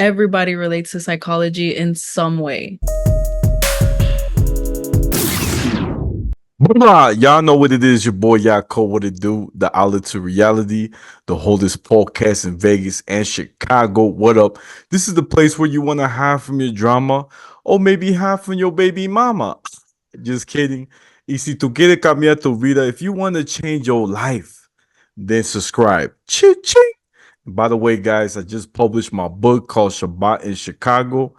everybody relates to psychology in some way. Y'all know what it is. Your boy Yaakov, what it do? The outlet to reality, the holdest podcast in Vegas and Chicago. What up? This is the place where you want to hide from your drama or maybe hide from your baby mama. Just kidding. Y si tú quieres cambiar tu vida, if you want to change your life, then subscribe. Ching. By the way, guys, I just published my book called Shabbat in Chicago.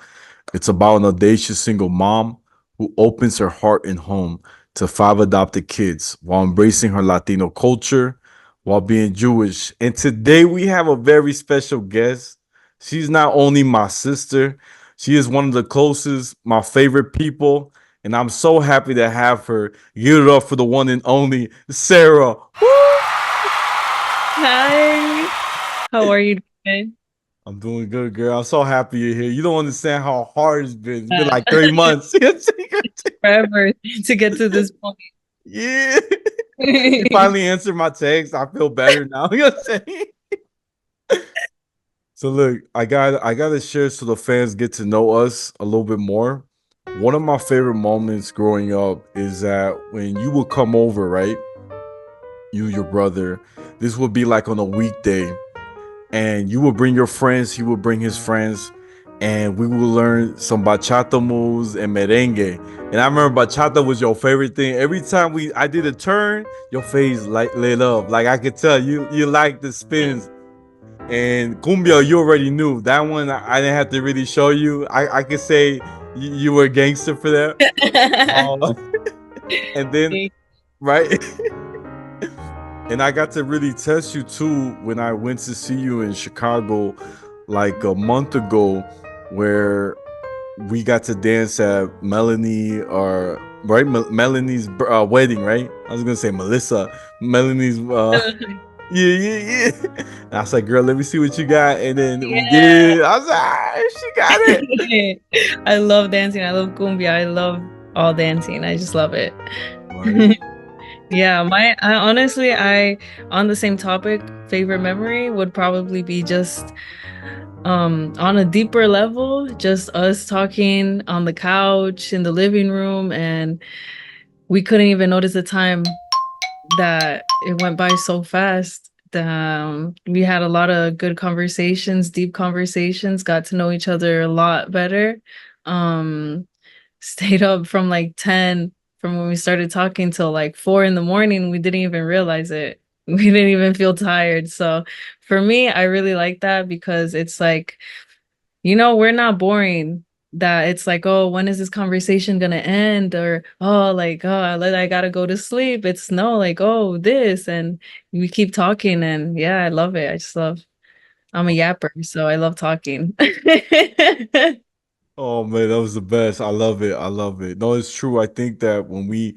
It's about an audacious single mom who opens her heart and home to 5 adopted kids while embracing her Latino culture while being Jewish. And today we have a very special guest. She's not only my sister, she is one of the closest, my favorite people. And I'm so happy to have her. Give it up for the one and only Sarah. Hi, how are you doing? I'm doing good, girl. I'm so happy you're here. You don't understand how hard it's been. It's been Uh, like 3 months. Forever to get to this point. Yeah. You finally answered my text. I feel better now. You know what I'm saying? So look, I gotta share so the fans get to know us a little bit more. One of my favorite moments growing up is that when you would come over, right? You, your brother, this would be like on a weekday, and you would bring your friends, he would bring his friends, and we would learn some bachata moves and merengue. And I remember bachata was your favorite thing. Every time I did a turn, your face like lit up. Like I could tell you like the spins. And cumbia, you already knew that one. I didn't have to really show you. I could say you were a gangster for that. Uh, and then right. And I got to really test you too when I went to see you in Chicago like a month ago, where we got to dance at Melanie or right Melanie's wedding, right? I was gonna say Melissa, Melanie's. Yeah. And I was like, girl, let me see what you got, and then we Yeah. did. I was like, she got it. I love dancing. I love cumbia. I love all dancing. I just love it. Right. Yeah, I honestly, on the same topic, favorite memory would probably be just on a deeper level, just us talking on the couch in the living room, and we couldn't even notice the time that it went by so fast. We had a lot of good conversations, deep conversations, got to know each other a lot better. Um, Stayed up from like 10 from when we started talking till like 4 in the morning. We didn't even realize it. We didn't even feel tired. So for me, I really like that because it's like, we're not boring. That it's like, oh, when is this conversation gonna end? Or oh, like, oh, I gotta go to sleep. It's no, like, oh, this, and we keep talking, and yeah, I love it. I'm a yapper, so I love talking. Oh man, that was the best. I love it. I love it. No, it's true. I think that when we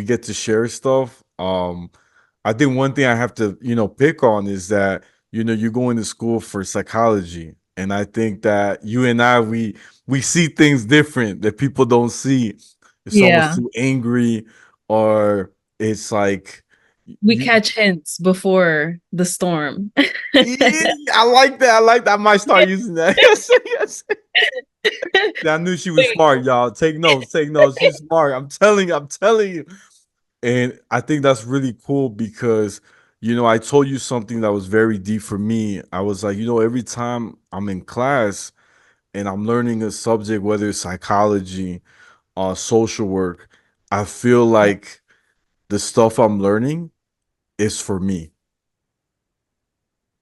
get to share stuff, I think one thing I have to, pick on is that, you're going to school for psychology. And I think that you and I we see things different that people don't see. If someone's Yeah, too angry or it's like we you catch hints before the storm. yeah, I like that. I like that. I might start using that. Yes, yes. I knew she was smart, y'all. Take notes, take notes. She's smart. I'm telling you. And I think that's really cool because, I told you something that was very deep for me. I was like, every time I'm in class and I'm learning a subject, whether it's psychology or social work, I feel like the stuff I'm learning is for me.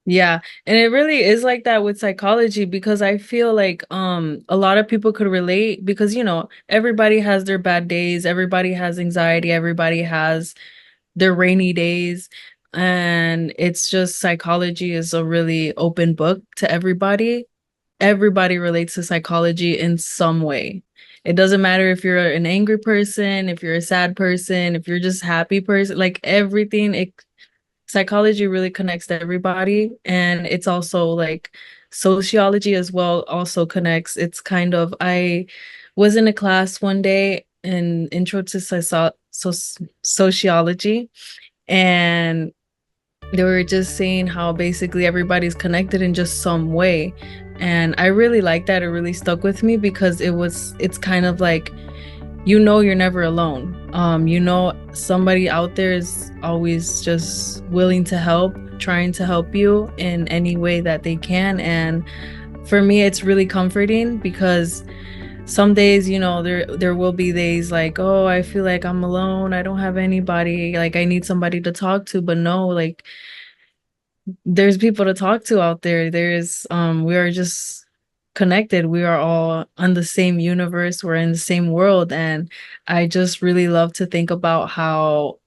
Yeah, and it really is like that with psychology because I feel like a lot of people could relate because everybody has their bad days, everybody has anxiety, everybody has their rainy days, and it's just psychology is a really open book to everybody. Everybody relates to psychology in some way. It doesn't matter if you're an angry person, if you're a sad person, if you're just happy person, like everything psychology really connects to everybody, and it's also like sociology as well also connects. It's kind of I was in a class one day in intro to sociology, and they were just saying how basically everybody's connected in just some way. And I really like that. It really stuck with me because it's kind of like, you're never alone. Somebody out there is always just willing to help, trying to help you in any way that they can. And for me, it's really comforting because some days, there will be days like, oh, I feel like I'm alone. I don't have anybody. Like I need somebody to talk to, but no, like there's people to talk to out there. We are just connected. We are all on the same universe. We're in the same world. And I just really love to think about how,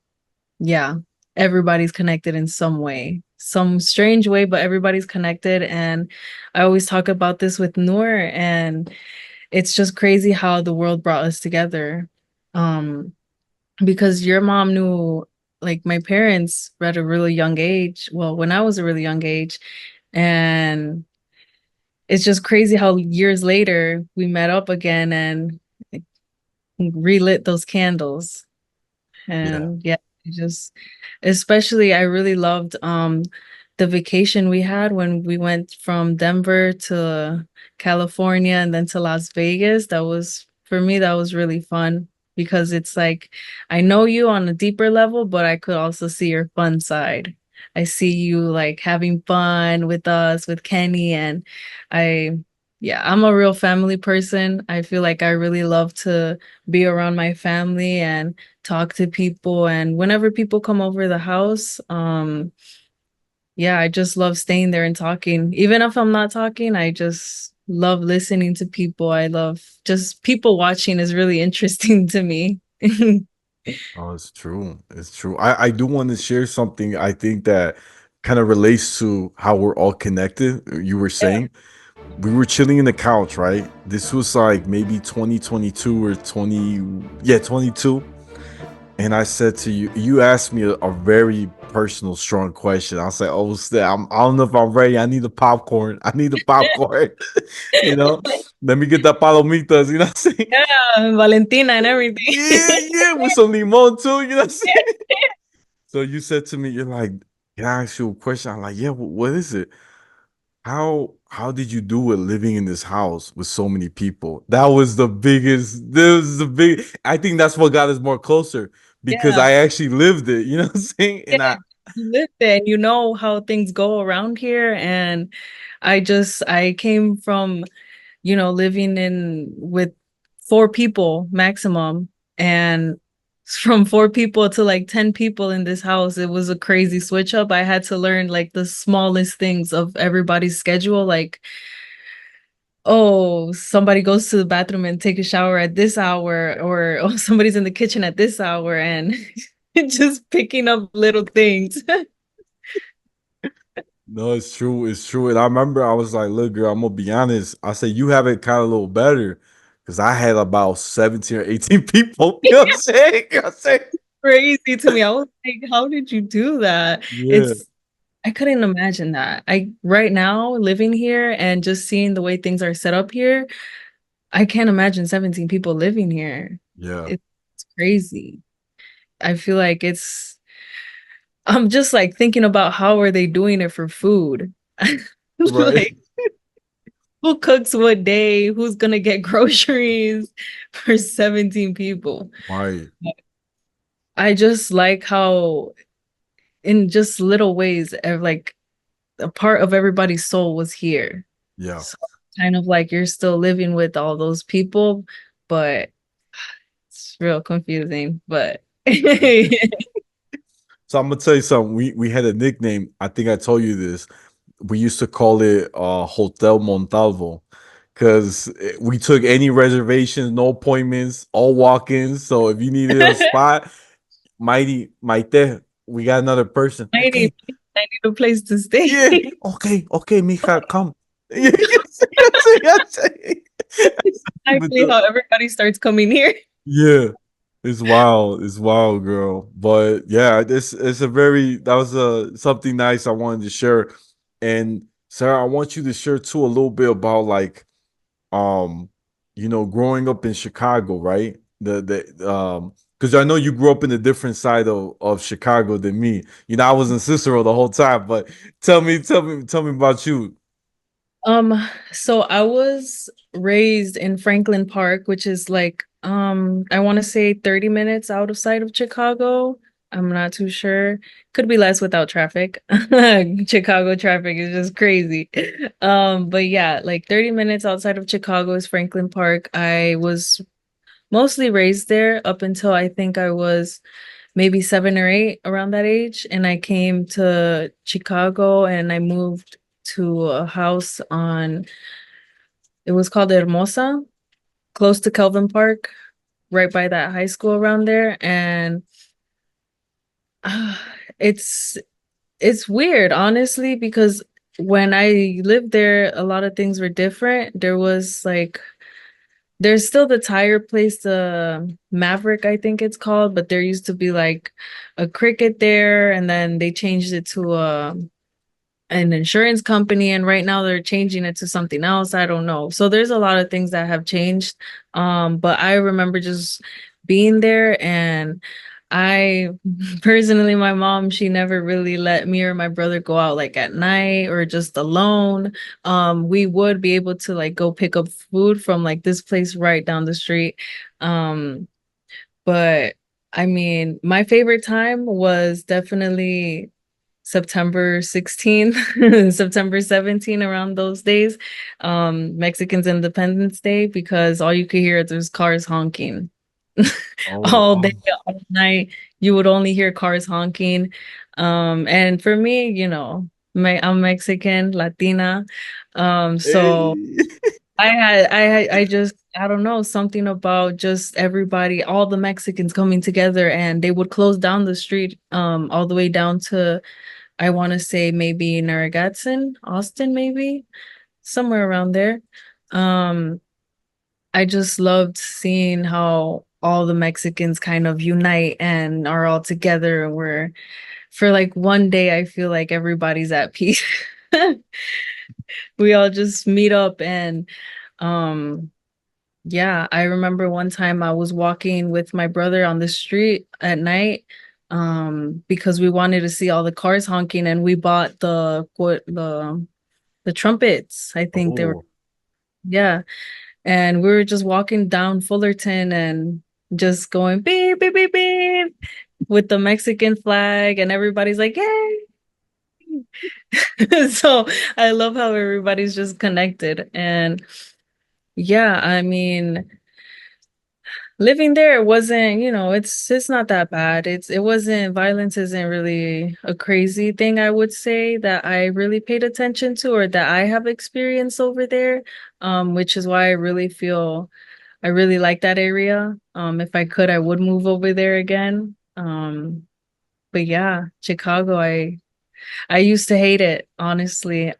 yeah, everybody's connected in some way, some strange way, but everybody's connected. And I always talk about this with Noor, and it's just crazy how the world brought us together. Um, because your mom knew like my parents at a really young age. Well, when I was a really young age, and it's just crazy how years later we met up again and like, relit those candles. Yeah. And yeah, just especially I really loved the vacation we had when we went from Denver to California and then to Las Vegas. That was for me, that was really fun because it's like I know you on a deeper level, but I could also see your fun side. I see you like having fun with us, with Kenny, and I yeah, I'm a real family person. I feel like I really love to be around my family and talk to people. And whenever people come over the house, yeah, I just love staying there and talking. Even if I'm not talking, I just love listening to people. I love just people watching is really interesting to me. Oh, it's true. It's true. I do want to share something I think that kind of relates to how we're all connected. You were Yeah. saying we were chilling in the couch, right? This was like maybe 2022 or 20, yeah, 22. And I said to you, you asked me a very personal, strong question. I said, "Oh, snap, I don't know if I'm ready. I need the popcorn. I need the popcorn. you know, Let me get the palomitas. You know what I'm saying? Yeah, Valentina and everything. Yeah, yeah, with some limon too. You know what I'm saying?" So you said to me, "You're like, can I ask you a question?" I'm like, "Yeah. What is it? How did you do it living in this house with so many people?" That was the biggest. This was the big. I think that's what got us more closer because Yeah. I actually lived it. You know what I'm saying? Yeah, And I you live there and you know how things go around here. And I came from, living in with four people maximum. And from four people to like 10 people in this house, it was a crazy switch up. I had to learn like the smallest things of everybody's schedule. Like, oh, somebody goes to the bathroom and take a shower at this hour, or oh, somebody's in the kitchen at this hour, and just picking up little things. no, it's true, it's true. And I remember I was like, "Look, girl, I'm gonna be honest." I said, "You have it kind of a little better." Because I had about 17 or 18 people. You know what I'm saying? You know what I'm saying? Crazy to me. I was like, how did you do that? Yeah, I couldn't imagine that. I right now living here and just seeing the way things are set up here, I can't imagine 17 people living here. yeah. It's crazy. I feel like I'm just like thinking about how are they doing it for food? Right. Like who cooks what day? Who's gonna get groceries for 17 people? Right. I just like how in just little ways, like a part of everybody's soul was here. Yeah. So kind of like you're still living with all those people, but it's real confusing. But So I'm gonna tell you something. We had a nickname. I think I told you this. We used to call it Hotel Montalvo because we took any reservations, no appointments, all walk-ins. So if you needed a spot, mighty Maite, we got another person. I need Okay, I need a place to stay. yeah, okay, mija, come. Yeah, But Actually, how everybody starts coming here. yeah, it's wild, girl. But yeah, this it's a very that was a something nice I wanted to share. And Sarah, I want you to share too a little bit about um, growing up in Chicago, right? The Because I know you grew up in a different side of Chicago than me. You know, I was in Cicero the whole time, but tell me about you. Um, so I was raised in Franklin Park, which is like I want to say 30 minutes out of sight of Chicago. I'm not too sure. Could be less without traffic. Chicago traffic is just crazy. But yeah, like 30 minutes outside of Chicago is Franklin Park. I was mostly raised there up until I think I was maybe 7 or 8 around that age. And I came to Chicago and I moved to a house on, it was called Hermosa, close to Kelvin Park, right by that high school around there. And uh, it's it's weird, honestly, because when I lived there, a lot of things were different. There was like there's still the tire place, the Maverick, I think it's called, but there used to be like a Cricket there, and then they changed it to an insurance company, and right now they're changing it to something else. I don't know. So there's a lot of things that have changed. But I remember just being there, and I personally, my mom, she never really let me or my brother go out like at night or just alone. We would be able to like go pick up food from like this place right down the street. Um, but I mean, my favorite time was definitely September 16th, September 17th, around those days, Mexicans Independence Day, because all you could hear is there's cars honking. Oh, All day, oh. all night, you would only hear cars honking. And for me, I'm Mexican, Latina. So Hey. I just, I don't know, something about just everybody, all the Mexicans coming together, and they would close down the street, all the way down to, I want to say maybe Narragansett, Austin, maybe somewhere around there. Um, I just loved seeing how all the Mexicans kind of unite and are all together, and we're for like one day, I feel like everybody's at peace. We all just meet up and um yeah, I remember one time I was walking with my brother on the street at night, because we wanted to see all the cars honking, and we bought the trumpets. I think they were, Oh. yeah. And we were just walking down Fullerton and just going beep beep beep beep with the Mexican flag, and everybody's like, "Yay!" So I love how everybody's just connected. And yeah, I mean, living there wasn't, it's not that bad. It wasn't, violence isn't really a crazy thing, I would say, that I really paid attention to or that I have experienced over there. Which is why I really feel I really like that area. If I could, I would move over there again. But yeah, Chicago, I used to hate it, honestly.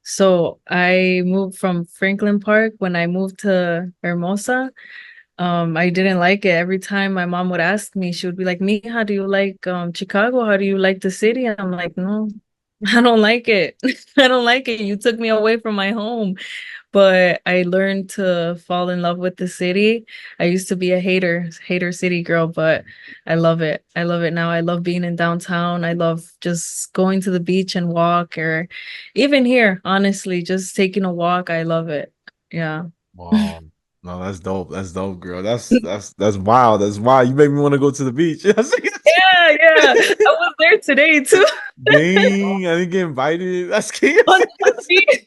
So I moved from Franklin Park when I moved to Hermosa. I didn't like it. Every time my mom would ask me, she would be like, "Me, how do you like Chicago? How do you like the city?" I'm like, "No, I don't like it. I don't like it. You took me away from my home." But I learned to fall in love with the city. I used to be a hater city girl, but I love it. I love it now. I love being in downtown. I love just going to the beach and walk, or even here, honestly, just taking a walk. I love it. Yeah. Wow. No, that's dope. That's dope, girl. That's wild. That's wild. You make me want to go to the beach. Yeah, yeah. I was there today too. Dang, I didn't get invited. That's chaos. On the beach.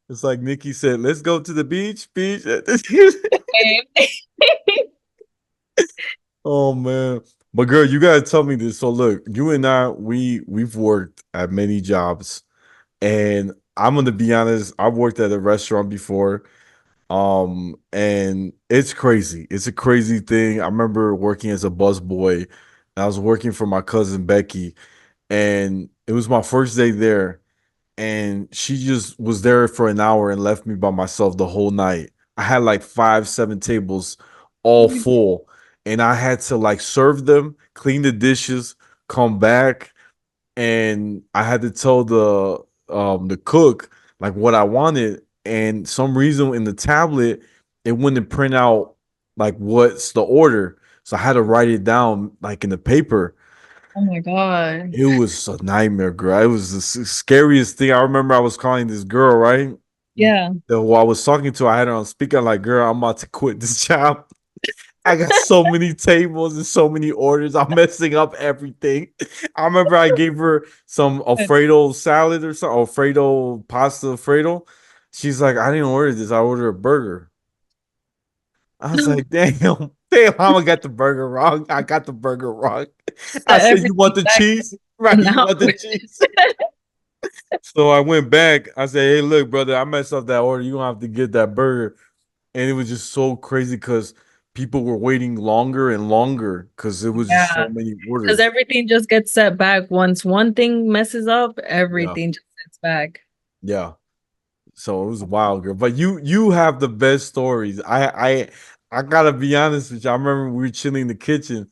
It's like Nikki said, let's go to the beach, beach. Oh man. But girl, you gotta tell me this. So look, you and I, we've worked at many jobs, and I'm gonna be honest, I've worked at a restaurant before. And it's crazy. It's a crazy thing. I remember working as a busboy. I was working for my cousin Becky, and it was my first day there. And she just was there for an hour and left me by myself the whole night. I had like five, seven tables all full, and I had to like serve them, clean the dishes, come back, and I had to tell the cook like what I wanted, and some reason in the tablet it wouldn't print out like what's the order. So I had to write it down like in the paper. Oh my God. It was a nightmare, girl. It was the scariest thing. I remember I was calling this girl, right? Yeah. Who I was talking to, I had her on speaker, like, girl, I'm about to quit this job. I got so many tables and so many orders. I'm messing up everything. I remember I gave her some Alfredo salad or something, Alfredo pasta Alfredo. She's like, I didn't order this. I ordered a burger. I was like, damn, damn, I got the burger wrong. I got the burger wrong. I Set said, you want everything the back cheese? Right, and you now. want the cheese? So I went back. I said, hey, look, brother, I messed up that order. You don't have to get that burger. And it was just so crazy because people were waiting longer and longer because it was just Yeah. so many Because orders. everything just gets set back. Once one thing messes up, Yeah, everything just sets back. yeah. So it was wild, girl. But you have the best stories. I gotta be honest with you. I remember we were chilling in the kitchen.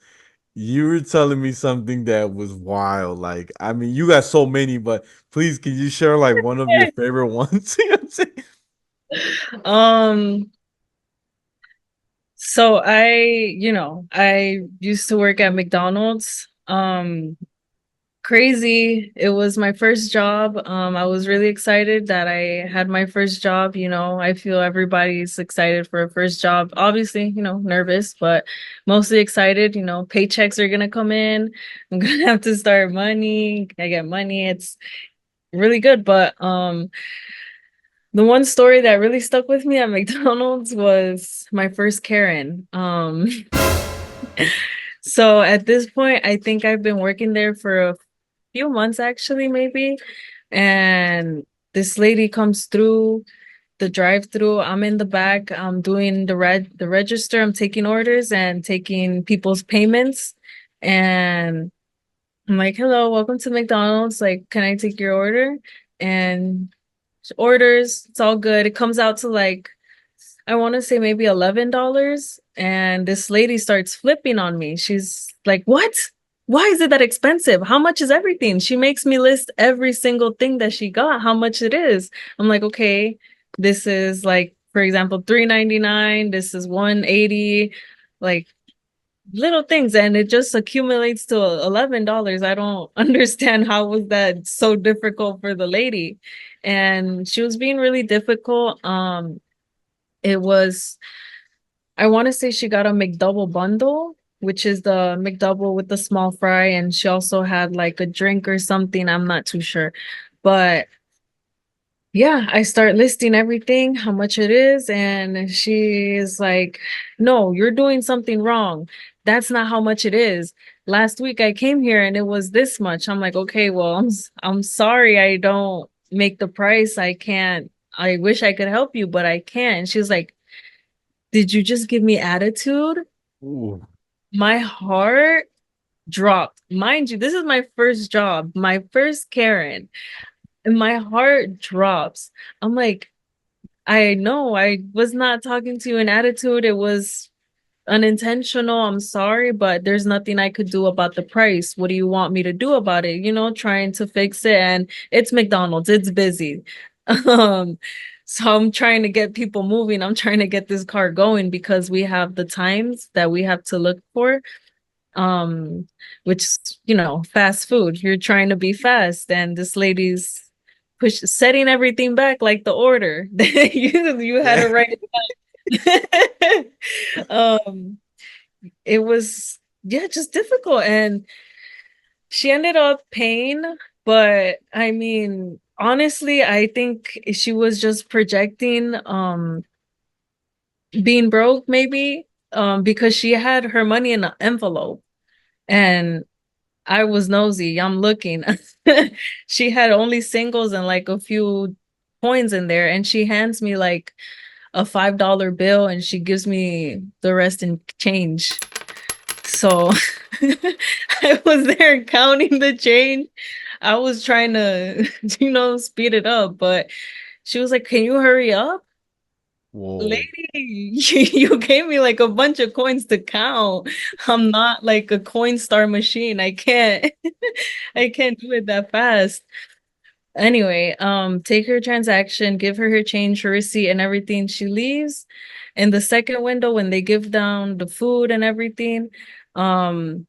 You were telling me something that was wild. Like, I mean, you got so many, but please, can you share like one of your favorite ones? You know what I'm saying? Um, so I used to work at McDonald's. Crazy. It was my first job. I was really excited that I had my first job. I feel everybody's excited for a first job. Obviously, nervous, but mostly excited. Paychecks are gonna come in. I'm gonna have to start money. I get money. It's really good. But the one story that really stuck with me at McDonald's was my first Karen. So at this point, I think I've been working there for a few months actually, maybe. And this lady comes through the drive-through. I'm in the back. I'm doing the register. I'm taking orders and taking people's payments. And I'm like, hello, welcome to McDonald's. Like, can I take your order? And she orders, it's all good. It comes out to like I want to say maybe $11. And this lady starts flipping on me. She's like, what? Why is it that expensive? How much is everything? She makes me list every single thing that she got, how much it is. I'm like, okay, this is like, for example, 3.99. This is 180, like little things. And it just accumulates to $11. I don't understand how was that so difficult for the lady. And she was being really difficult. It was I want to say she got a McDouble bundle, which is the McDouble with the small fry, and she also had like a drink or something. I'm not too sure. But yeah, I start listing everything, how much it is, and she is like, "No, you're doing something wrong. That's not how much it is. Last week I came here and it was this much." I'm like, "Okay, well, I'm sorry I don't make the price. I can't. I wish I could help you, but I can't." And she's like, did you just give me attitude? Ooh, My heart dropped. Mind you, this is my first job, my first Karen, and my heart drops. I'm like, I know I was not talking to you in attitude. It was unintentional. I'm sorry, but there's nothing I could do about the price. What do you want me to do about it? Trying to fix it. And it's McDonald's, it's busy. Um, so I'm trying to get people moving. I'm trying to get this car going because we have the times that we have to look for. Um, which, fast food. You're trying to be fast, and this lady's setting everything back like the order. You had to yeah. write it. um it was, yeah, just difficult. And she ended up paying, but I mean, honestly, I think she was just projecting being broke maybe, because she had her money in an envelope, and I was nosy. I'm looking. She had only singles and like a few coins in there, and she hands me like a $5 bill and she gives me the rest in change. So I was there counting the change. I was trying to, speed it up, but she was like, "Can you hurry up? Whoa. Lady, you gave me like a bunch of coins to count. I'm not like a coin star machine. I can't I can't do it that fast." Anyway, take her transaction, give her change, her receipt, and everything. She leaves. In the second window, when they give down the food and everything, um,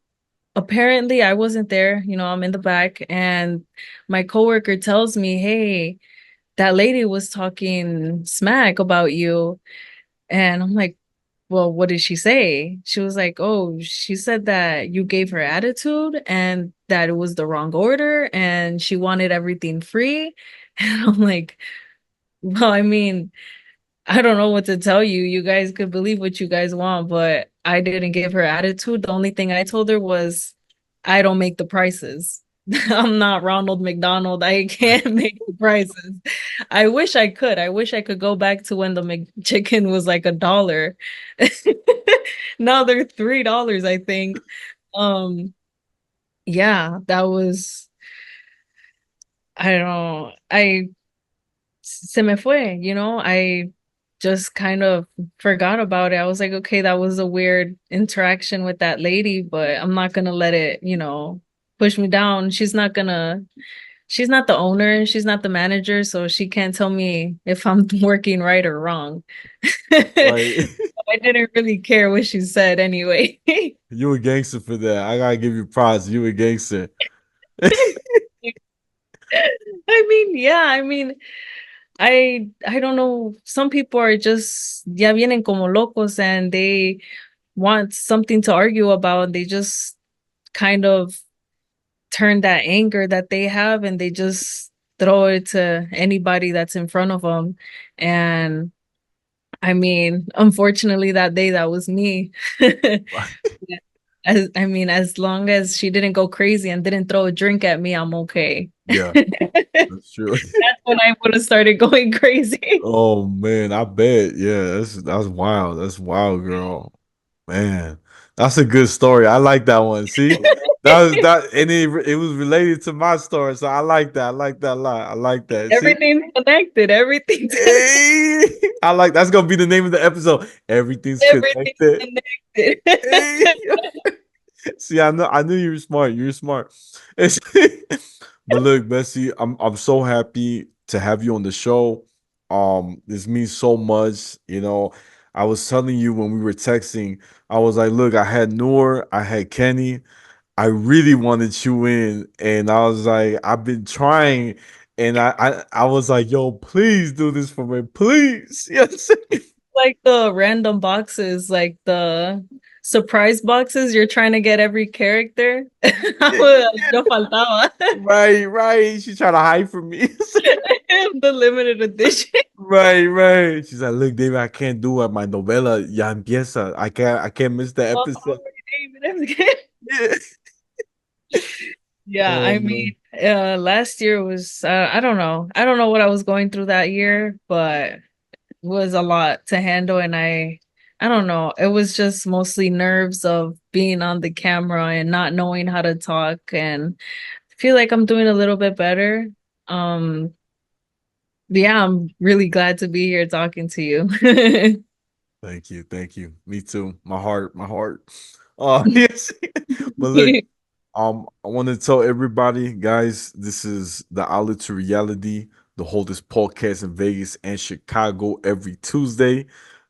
apparently I wasn't there. I'm in the back, and my coworker tells me, "Hey, that lady was talking smack about you." And I'm like, well, what did she say? She was like, oh, she said that you gave her attitude and that it was the wrong order and she wanted everything free. And I'm like, well, I mean, I don't know what to tell you. You guys could believe what you guys want, but I didn't give her attitude. The only thing I told her was, I don't make the prices. I'm not Ronald McDonald. I can't make the prices. I wish I could. I wish I could go back to when the McChicken was like $1. Now they're $3, I think. Um, yeah, that was, I don't know. Se me fue, I just kind of forgot about it. I was like, okay, that was a weird interaction with that lady, but I'm not gonna let it, push me down. She's not the owner, she's not the manager, so she can't tell me if I'm working right or wrong. Right. I didn't really care what she said anyway. You a gangster for that. I gotta give you props. You a gangster. I mean, I don't know. Some people are just ya vienen como locos and they want something to argue about. They just kind of turn that anger that they have and they just throw it to anybody that's in front of them. And I mean, unfortunately, that day that was me. As long as she didn't go crazy and didn't throw a drink at me, I'm okay. Yeah, that's true. That's when I would have started going crazy. Oh man, I bet. Yeah, that's wild. That's wild, girl. Man, that's a good story. I like that one. See, and it was related to my story, so I like that. I like that a lot. I like that. See, Everything's connected. Everything's connected. hey, I like that's gonna be the name of the episode. Everything's Everything's connected. connected. Hey. See, I knew you were smart. You were smart. But look, Bessie, I'm so happy to have you on the show. This means so much. I was telling you when we were texting, I was like, look, I had Noor, I had Kenny. I really wanted you in, and I was like, I've been trying, and I was like, yo, please do this for me, please. Yes. Like the random boxes, like the surprise boxes, you're trying to get every character. Yo faltaba. Right, right. She's trying to hide from me. The limited edition. Right, right. She's like, look, David, I can't do it. My novela ya empieza. I can't miss the Oh, episode. David. Yeah. Yeah, Oh I man. mean, last year was I don't know. I don't know what I was going through that year, but it was a lot to handle and I don't know. It was just mostly nerves of being on the camera and not knowing how to talk and I feel like I'm doing a little bit better. Um, but yeah, I'm really glad to be here talking to you. Thank you, thank you. Me too. My heart, my heart. Yes. But look, I want to tell everybody, guys, this is the Outlet to Reality, the holdest podcast in Vegas and Chicago every Tuesday.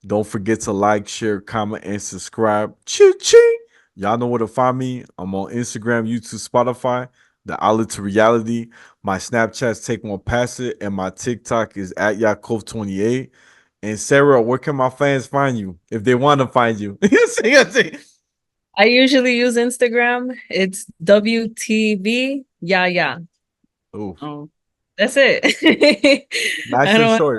Don't forget to like, share, comment, and subscribe. Choo choo. Y'all know where to find me. I'm on Instagram, YouTube, Spotify, the Outlet to Reality. My Snapchat's Take One Pass It, and my TikTok is at Yaakov28. And Sarah, where can my fans find you if they want to find you? Yes. I usually use Instagram. It's wtvyaya. Oh, Oh, that's it. nice I and don't short.